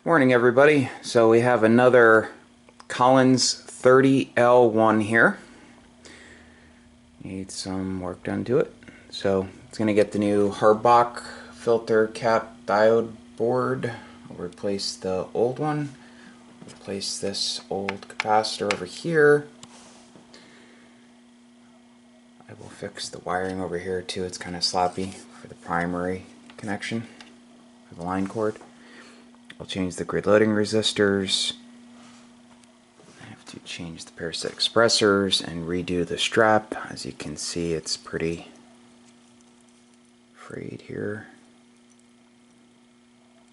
Morning everybody. So we have another Collins 30L1 here. Need some work done to it. So it's going to get the new Harbach filter cap diode board. I'll replace the old one. Replace this old capacitor over here. I will fix the wiring over here too. It's kind of sloppy for the primary connection for the line cord. I'll change the grid loading resistors. I have to change the parasitic suppressors and redo the strap. As you can see, it's pretty frayed here.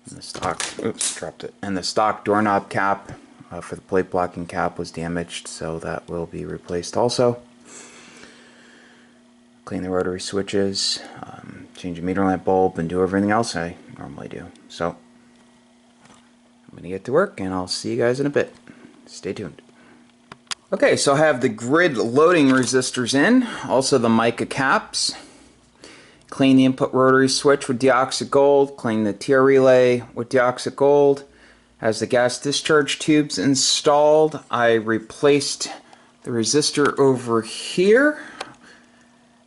And the stock, oops, dropped it. And the stock doorknob cap for the plate blocking cap was damaged, so that will be replaced also. Clean the rotary switches, change a meter lamp bulb, and do everything else I normally do. So I'm going to get to work, and I'll see you guys in a bit. Stay tuned. Okay, so I have the grid loading resistors in, also the mica caps. Clean the input rotary switch with deoxit gold, clean the TR relay with deoxit gold. As the gas discharge tubes installed, I replaced the resistor over here.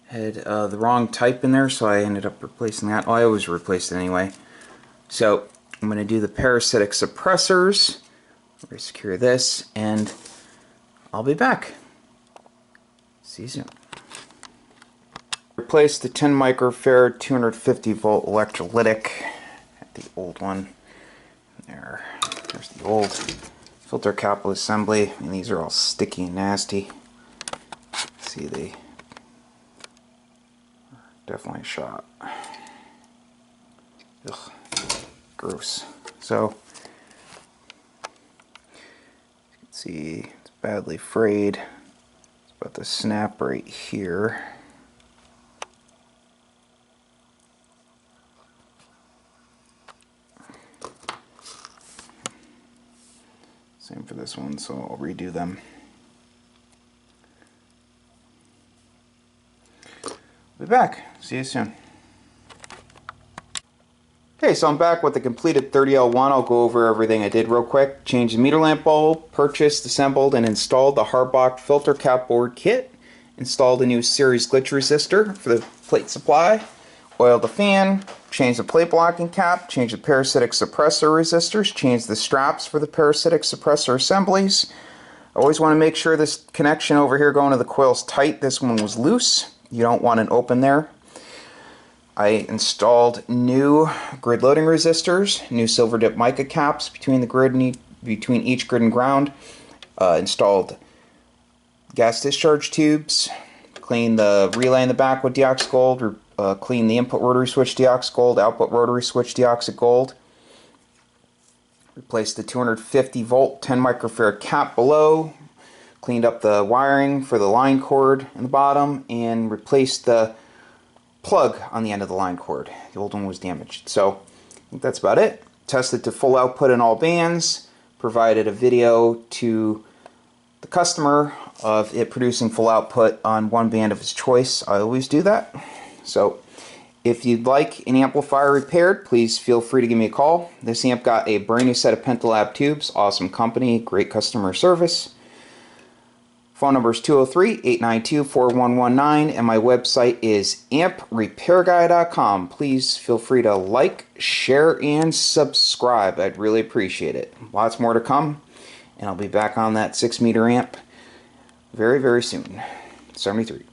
Had the wrong type in there, so I ended up replacing that. Oh, I always replaced it anyway. So I'm going to do the parasitic suppressors. Secure this, and I'll be back. See you soon. Replace the 10 microfarad 250 volt electrolytic. The old one. There's the old filter cap assembly, and these are all sticky and nasty. See, they definitely shot. Ugh. Gross. So, you can see it's badly frayed. It's about to snap right here. Same for this one, so I'll redo them. Be back. See you soon. Okay, so I'm back with the completed 30L1. I'll go over everything I did real quick. Changed the meter lamp bulb, purchased, assembled, and installed the Harbach filter cap board kit. Installed a new series glitch resistor for the plate supply. Oiled the fan, changed the plate blocking cap, changed the parasitic suppressor resistors, changed the straps for the parasitic suppressor assemblies. I always want to make sure this connection over here going to the coil is tight. This one was loose. You don't want it open there. I installed new grid loading resistors, new silver dip mica caps between the grid and between each grid and ground. Installed gas discharge tubes. Cleaned the relay in the back with deoxit gold. Cleaned the input rotary switch deoxit gold, output rotary switch deoxit gold. Replaced the 250 volt 10 microfarad cap below. Cleaned up the wiring for the line cord in the bottom, and replaced the plug on the end of the line cord. The old one was damaged. So I think that's about it. Tested to full output in all bands. Provided a video to the customer of it producing full output on one band of his choice. I always do that. So if you'd like an amplifier repaired, please feel free to give me a call. This amp got a brand new set of Pentalab tubes. Awesome company, great customer service. Phone number is 203-892-4119, and my website is amprepairguy.com. Please feel free to like, share, and subscribe. I'd really appreciate it. Lots more to come, and I'll be back on that 6-meter amp very, very soon. 73.